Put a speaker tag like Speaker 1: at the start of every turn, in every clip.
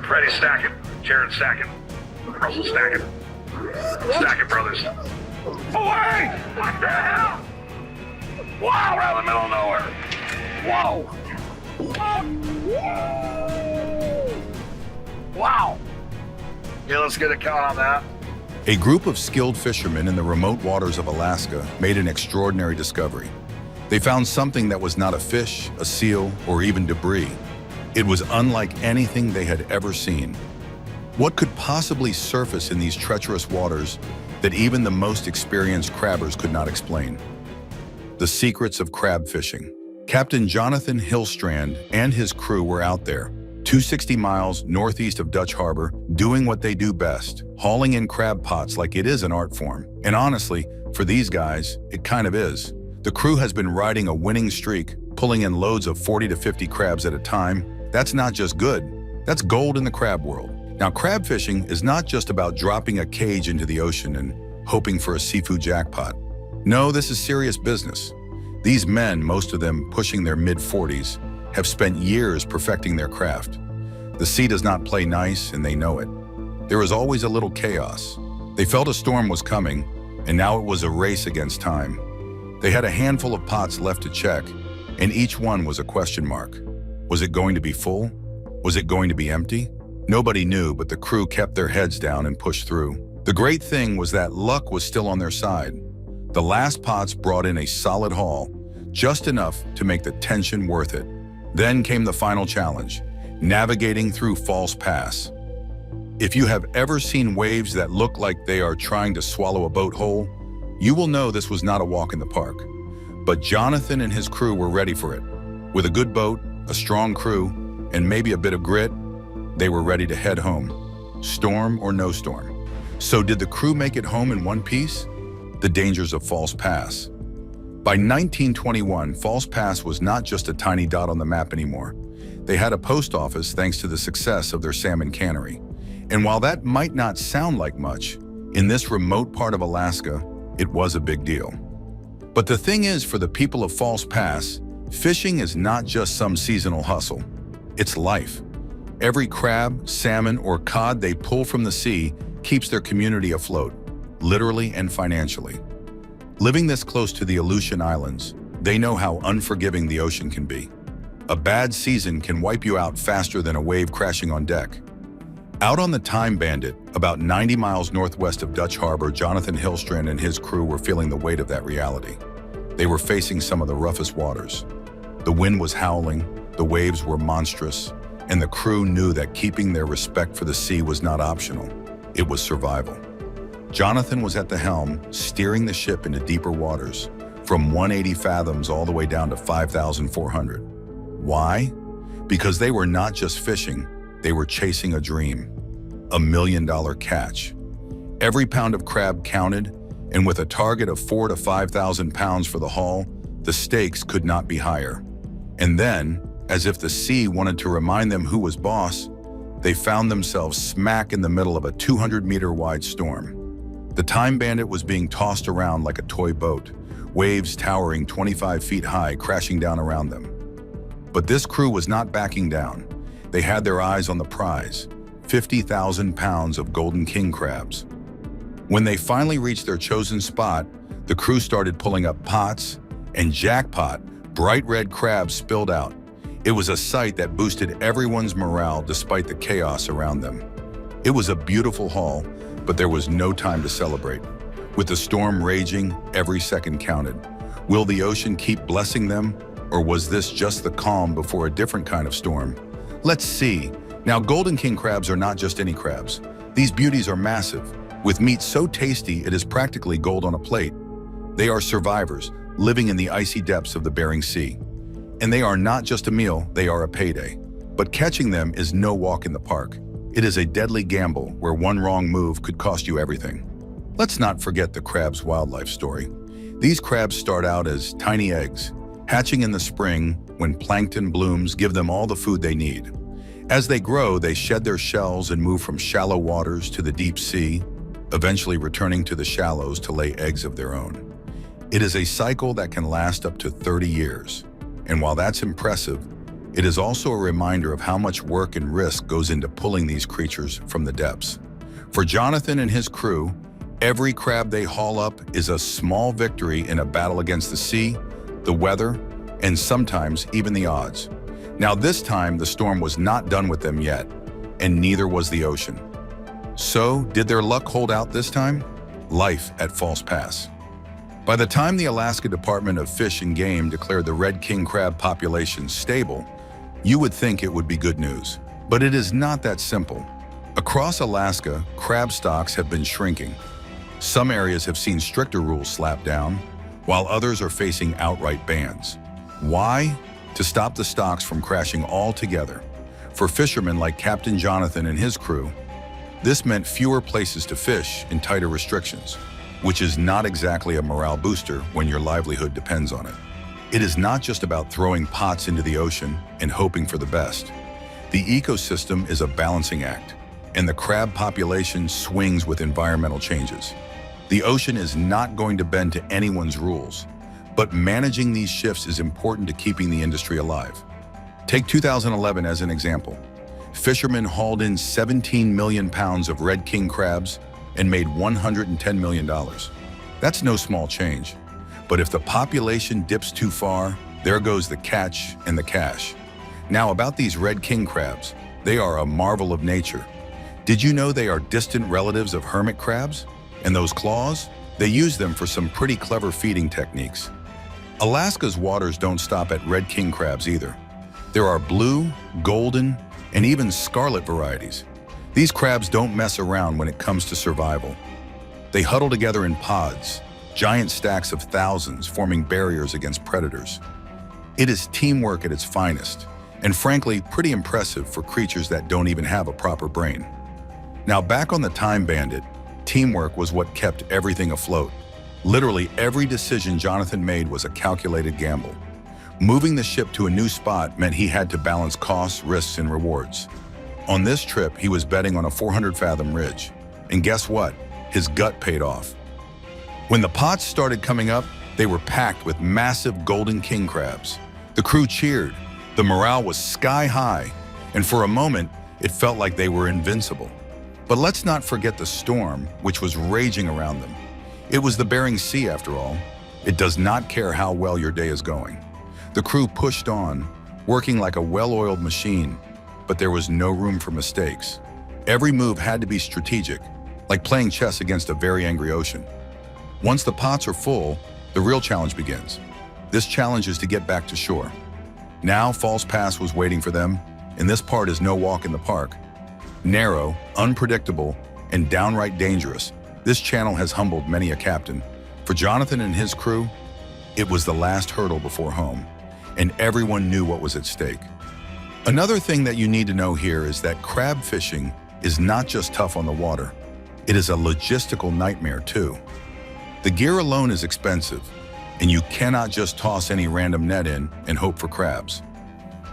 Speaker 1: Freddie stacking. Jared stacking. Russell stacking. Stacking, brothers. Away! What the hell? Wow, we're out in the middle of nowhere. Whoa! Wow. Yeah, let's get a count on that.
Speaker 2: A group of skilled fishermen in the remote waters of Alaska made an extraordinary discovery. They found something that was not a fish, a seal, or even debris. It was unlike anything they had ever seen. What could possibly surface in these treacherous waters that even the most experienced crabbers could not explain? The secrets of crab fishing. Captain Jonathan Hillstrand and his crew were out there, 260 miles northeast of Dutch Harbor, doing what they do best, hauling in crab pots like it is an art form. And honestly, for these guys, it kind of is. The crew has been riding a winning streak, pulling in loads of 40 to 50 crabs at a time. That's not just good, that's gold in the crab world. Now, crab fishing is not just about dropping a cage into the ocean and hoping for a seafood jackpot. No, this is serious business. These men, most of them pushing their mid-40s, have spent years perfecting their craft. The sea does not play nice, and they know it. There is always a little chaos. They felt a storm was coming, and now it was a race against time. They had a handful of pots left to check, and each one was a question mark. Was it going to be full? Was it going to be empty? Nobody knew, but the crew kept their heads down and pushed through. The great thing was that luck was still on their side. The last pots brought in a solid haul, just enough to make the tension worth it. Then came the final challenge, navigating through False Pass. If you have ever seen waves that look like they are trying to swallow a boat whole, you will know this was not a walk in the park. But Jonathan and his crew were ready for it. With a good boat, a strong crew, and maybe a bit of grit, they were ready to head home, storm or no storm. So did the crew make it home in one piece? The dangers of False Pass. By 1921, False Pass was not just a tiny dot on the map anymore. They had a post office thanks to the success of their salmon cannery. And while that might not sound like much, in this remote part of Alaska, it was a big deal. But the thing is, for the people of False Pass, fishing is not just some seasonal hustle. It's life. Every crab, salmon, or cod they pull from the sea keeps their community afloat, literally and financially. Living this close to the Aleutian Islands, they know how unforgiving the ocean can be. A bad season can wipe you out faster than a wave crashing on deck. Out on the Time Bandit, about 90 miles northwest of Dutch Harbor, Jonathan Hillstrand and his crew were feeling the weight of that reality. They were facing some of the roughest waters. The wind was howling, the waves were monstrous, and the crew knew that keeping their respect for the sea was not optional. It was survival. Jonathan was at the helm, steering the ship into deeper waters, from 180 fathoms all the way down to 5,400. Why? Because they were not just fishing, they were chasing a dream. $1 million catch. Every pound of crab counted, and with a target of 4,000 to 5,000 pounds for the haul, the stakes could not be higher. And then, as if the sea wanted to remind them who was boss, they found themselves smack in the middle of a 200-meter wide storm. The Time Bandit was being tossed around like a toy boat, waves towering 25 feet high crashing down around them. But this crew was not backing down. They had their eyes on the prize, 50,000 pounds of golden king crabs. When they finally reached their chosen spot, the crew started pulling up pots, and jackpot, bright red crabs spilled out. It was a sight that boosted everyone's morale despite the chaos around them. It was a beautiful haul, but there was no time to celebrate. With the storm raging, every second counted. Will the ocean keep blessing them, or was this just the calm before a different kind of storm? Let's see. Now, golden king crabs are not just any crabs. These beauties are massive, with meat so tasty it is practically gold on a plate. They are survivors, living in the icy depths of the Bering Sea. And they are not just a meal, they are a payday. But catching them is no walk in the park. It is a deadly gamble where one wrong move could cost you everything. Let's not forget the crab's wildlife story. These crabs start out as tiny eggs, hatching in the spring when plankton blooms give them all the food they need. As they grow, they shed their shells and move from shallow waters to the deep sea, eventually returning to the shallows to lay eggs of their own. It is a cycle that can last up to 30 years. And while that's impressive, it is also a reminder of how much work and risk goes into pulling these creatures from the depths. For Jonathan and his crew, every crab they haul up is a small victory in a battle against the sea, the weather, and sometimes even the odds. Now this time, the storm was not done with them yet, and neither was the ocean. So, did their luck hold out this time? Life at False Pass. By the time the Alaska Department of Fish and Game declared the red king crab population stable, you would think it would be good news. But it is not that simple. Across Alaska, crab stocks have been shrinking. Some areas have seen stricter rules slapped down, while others are facing outright bans. Why? To stop the stocks from crashing altogether. For fishermen like Captain Jonathan and his crew, this meant fewer places to fish and tighter restrictions, which is not exactly a morale booster when your livelihood depends on it. It is not just about throwing pots into the ocean and hoping for the best. The ecosystem is a balancing act, and the crab population swings with environmental changes. The ocean is not going to bend to anyone's rules, but managing these shifts is important to keeping the industry alive. Take 2011 as an example. Fishermen hauled in 17 million pounds of red king crabs and made $110 million. That's no small change. But if the population dips too far, there goes the catch and the cash. Now about these red king crabs, they are a marvel of nature. Did you know they are distant relatives of hermit crabs? And those claws? They use them for some pretty clever feeding techniques. Alaska's waters don't stop at red king crabs either. There are blue, golden, and even scarlet varieties. These crabs don't mess around when it comes to survival. They huddle together in pods, giant stacks of thousands forming barriers against predators. It is teamwork at its finest, and frankly, pretty impressive for creatures that don't even have a proper brain. Now back on the Time Bandit, teamwork was what kept everything afloat. Literally every decision Jonathan made was a calculated gamble. Moving the ship to a new spot meant he had to balance costs, risks, and rewards. On this trip, he was betting on a 400-fathom ridge. And guess what? His gut paid off. When the pots started coming up, they were packed with massive golden king crabs. The crew cheered. The morale was sky high. And for a moment, it felt like they were invincible. But let's not forget the storm, which was raging around them. It was the Bering Sea, after all. It does not care how well your day is going. The crew pushed on, working like a well-oiled machine, but there was no room for mistakes. Every move had to be strategic, like playing chess against a very angry ocean. Once the pots are full, the real challenge begins. This challenge is to get back to shore. Now False Pass was waiting for them, and this part is no walk in the park. Narrow, unpredictable, and downright dangerous, this channel has humbled many a captain. For Jonathan and his crew, it was the last hurdle before home, and everyone knew what was at stake. Another thing that you need to know here is that crab fishing is not just tough on the water. It is a logistical nightmare too. The gear alone is expensive, and you cannot just toss any random net in and hope for crabs.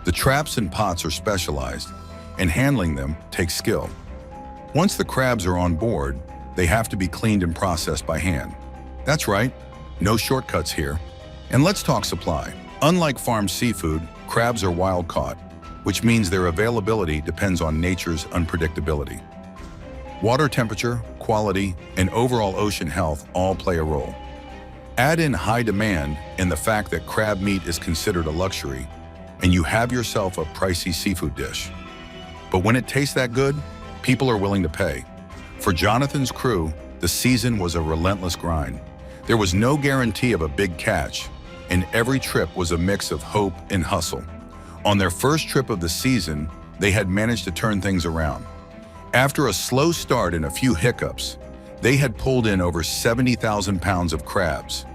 Speaker 2: The traps and pots are specialized, and handling them takes skill. Once the crabs are on board, they have to be cleaned and processed by hand. That's right, no shortcuts here. And let's talk supply. Unlike farmed seafood, crabs are wild caught, which means their availability depends on nature's unpredictability. Water temperature, quality, and overall ocean health all play a role. Add in high demand and the fact that crab meat is considered a luxury, and you have yourself a pricey seafood dish. But when it tastes that good, people are willing to pay. For Jonathan's crew, the season was a relentless grind. There was no guarantee of a big catch, and every trip was a mix of hope and hustle. On their first trip of the season, they had managed to turn things around. After a slow start and a few hiccups, they had pulled in over 70,000 pounds of crabs.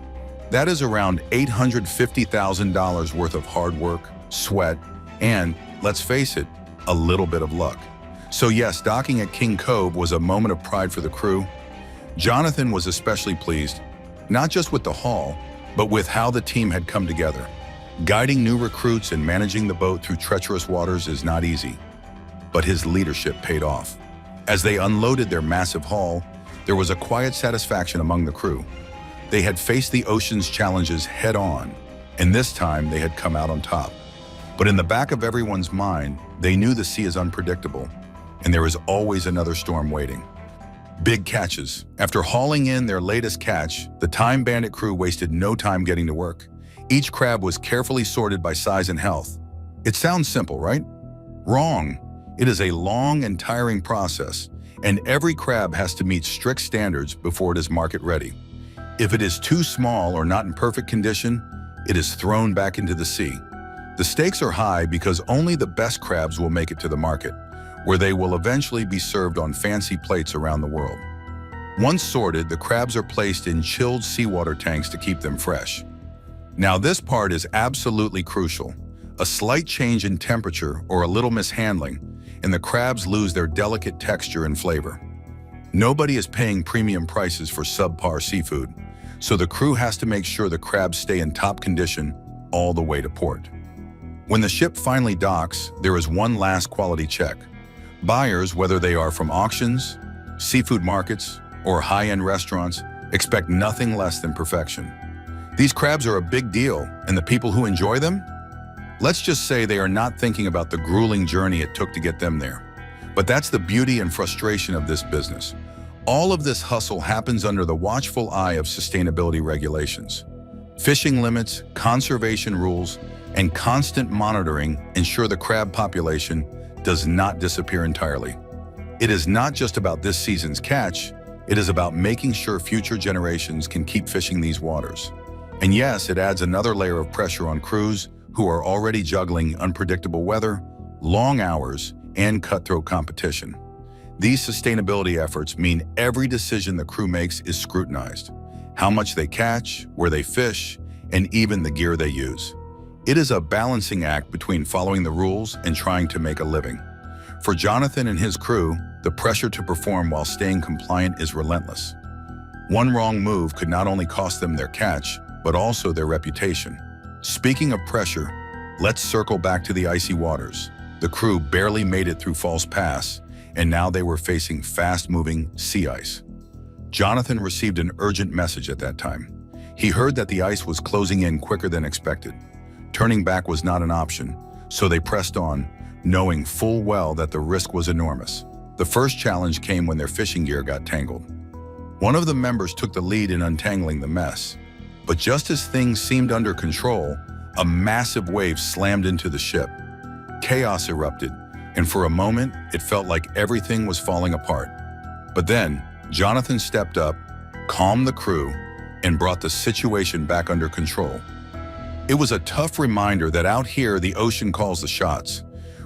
Speaker 2: That is around $850,000 worth of hard work, sweat, and, let's face it, a little bit of luck. So yes, docking at King Cove was a moment of pride for the crew. Jonathan was especially pleased, not just with the haul, but with how the team had come together. Guiding new recruits and managing the boat through treacherous waters is not easy, but his leadership paid off. As they unloaded their massive haul, there was a quiet satisfaction among the crew. They had faced the ocean's challenges head-on, and this time they had come out on top. But in the back of everyone's mind, they knew the sea is unpredictable, and there is always another storm waiting. Big catches. After hauling in their latest catch, the Time Bandit crew wasted no time getting to work. Each crab was carefully sorted by size and health. It sounds simple, right? Wrong. It is a long and tiring process, and every crab has to meet strict standards before it is market ready. If it is too small or not in perfect condition, it is thrown back into the sea. The stakes are high because only the best crabs will make it to the market, where they will eventually be served on fancy plates around the world. Once sorted, the crabs are placed in chilled seawater tanks to keep them fresh. Now this part is absolutely crucial. A slight change in temperature or a little mishandling, and the crabs lose their delicate texture and flavor. Nobody is paying premium prices for subpar seafood, so the crew has to make sure the crabs stay in top condition all the way to port. When the ship finally docks, there is one last quality check. Buyers, whether they are from auctions, seafood markets, or high-end restaurants, expect nothing less than perfection. These crabs are a big deal, and the people who enjoy them? Let's just say they are not thinking about the grueling journey it took to get them there. But that's the beauty and frustration of this business. All of this hustle happens under the watchful eye of sustainability regulations. Fishing limits, conservation rules, and constant monitoring ensure the crab population does not disappear entirely. It is not just about this season's catch, it is about making sure future generations can keep fishing these waters. And yes, it adds another layer of pressure on crews who are already juggling unpredictable weather, long hours, and cutthroat competition. These sustainability efforts mean every decision the crew makes is scrutinized. How much they catch, where they fish, and even the gear they use. It is a balancing act between following the rules and trying to make a living. For Jonathan and his crew, the pressure to perform while staying compliant is relentless. One wrong move could not only cost them their catch, but also their reputation. Speaking of pressure, let's circle back to the icy waters. The crew barely made it through False Pass, and now they were facing fast-moving sea ice. Jonathan received an urgent message at that time. He heard that the ice was closing in quicker than expected. Turning back was not an option, so they pressed on, knowing full well that the risk was enormous. The first challenge came when their fishing gear got tangled. One of the members took the lead in untangling the mess, but just as things seemed under control, a massive wave slammed into the ship. Chaos erupted, and for a moment, it felt like everything was falling apart. But then, Jonathan stepped up, calmed the crew, and brought the situation back under control. It was a tough reminder that out here, the ocean calls the shots.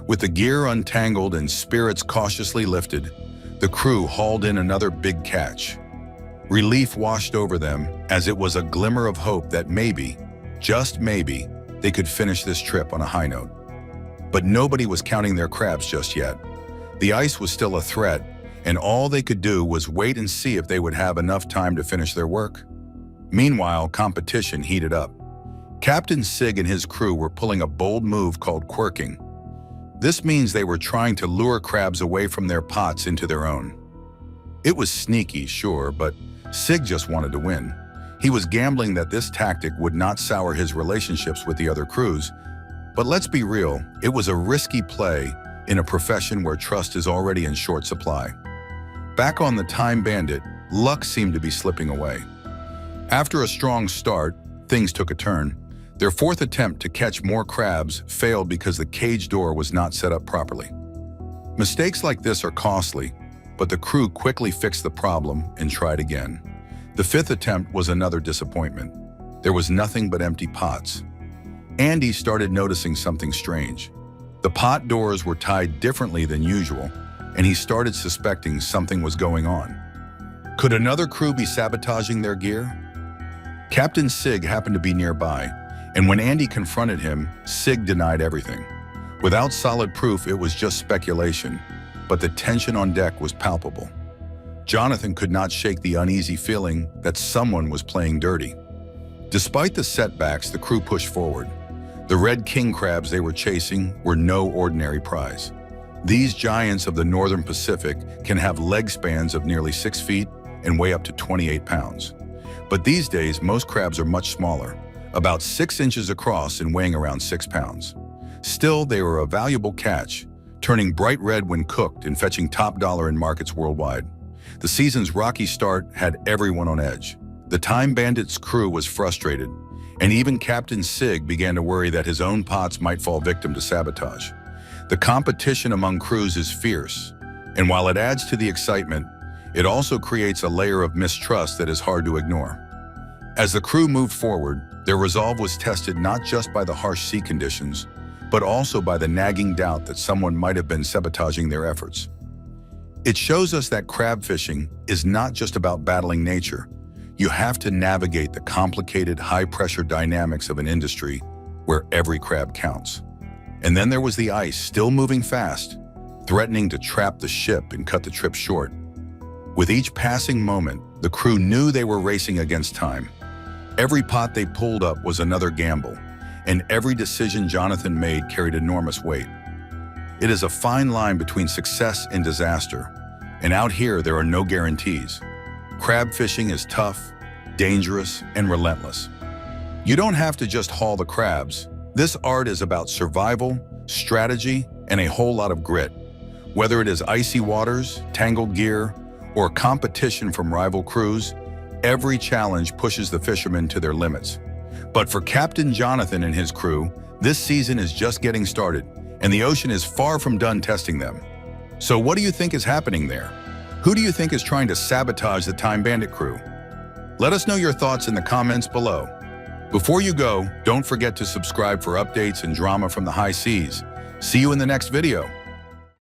Speaker 2: With the gear untangled and spirits cautiously lifted, the crew hauled in another big catch. Relief washed over them as it was a glimmer of hope that maybe, just maybe, they could finish this trip on a high note. But nobody was counting their crabs just yet. The ice was still a threat, and all they could do was wait and see if they would have enough time to finish their work. Meanwhile, competition heated up. Captain Sig and his crew were pulling a bold move called quirking. This means they were trying to lure crabs away from their pots into their own. It was sneaky, sure, but Sig just wanted to win. He was gambling that this tactic would not sour his relationships with the other crews. But let's be real, it was a risky play in a profession where trust is already in short supply. Back on the Time Bandit, luck seemed to be slipping away. After a strong start, things took a turn. Their fourth attempt to catch more crabs failed because the cage door was not set up properly. Mistakes like this are costly, but the crew quickly fixed the problem and tried again. The fifth attempt was another disappointment. There was nothing but empty pots. Andy started noticing something strange. The pot doors were tied differently than usual, and he started suspecting something was going on. Could another crew be sabotaging their gear? Captain Sig happened to be nearby, and when Andy confronted him, Sig denied everything. Without solid proof, it was just speculation, but the tension on deck was palpable. Jonathan could not shake the uneasy feeling that someone was playing dirty. Despite the setbacks, the crew pushed forward. The red king crabs they were chasing were no ordinary prize. These giants of the northern Pacific can have leg spans of nearly 6 feet and weigh up to 28 pounds. But these days, most crabs are much smaller, about 6 inches across and weighing around 6 pounds. Still, they were a valuable catch, turning bright red when cooked and fetching top dollar in markets worldwide. The season's rocky start had everyone on edge. The Time Bandits' crew was frustrated, and even Captain Sig began to worry that his own pots might fall victim to sabotage. The competition among crews is fierce, and while it adds to the excitement, it also creates a layer of mistrust that is hard to ignore. As the crew moved forward, their resolve was tested not just by the harsh sea conditions, but also by the nagging doubt that someone might have been sabotaging their efforts. It shows us that crab fishing is not just about battling nature. You have to navigate the complicated, high-pressure dynamics of an industry where every crab counts. And then there was the ice, still moving fast, threatening to trap the ship and cut the trip short. With each passing moment, the crew knew they were racing against time. Every pot they pulled up was another gamble, and every decision Jonathan made carried enormous weight. It is a fine line between success and disaster, and out here there are no guarantees. Crab fishing is tough, dangerous, and relentless. You don't have to just haul the crabs. This art is about survival, strategy, and a whole lot of grit. Whether it is icy waters, tangled gear, or competition from rival crews, every challenge pushes the fishermen to their limits. But for Captain Jonathan and his crew, this season is just getting started, and the ocean is far from done testing them. So what do you think is happening there? Who do you think is trying to sabotage the Time Bandit crew? Let us know your thoughts in the comments below. Before you go, don't forget to subscribe for updates and drama from the high seas. See you in the next video.